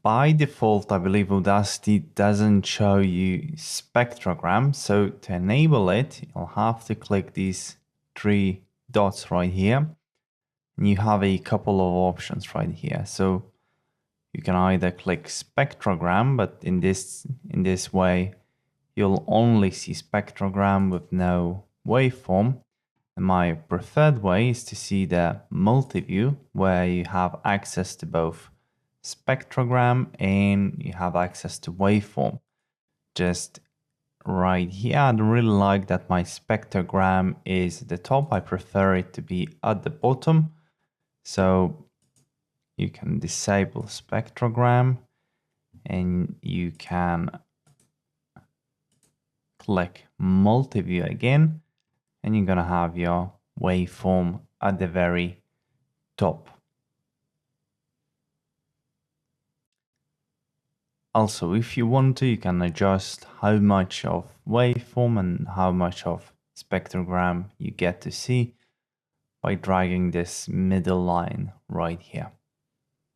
by default, I believe Audacity doesn't show you spectrogram. So to enable it, you'll have to click these three dots right here. And you have a couple of options right here. So you can either click spectrogram, but in this way, you'll only see spectrogram with no waveform. And my preferred way is to see the multi-view, where you have access to both spectrogram and you have access to waveform. Just right here, I don't really like that my spectrogram is at the top. I prefer it to be at the bottom. So you can disable spectrogram and you can click multi-view again, and you're gonna have your waveform at the very top. Also, if you want to, you can adjust how much of waveform and how much of spectrogram you get to see by dragging this middle line right here.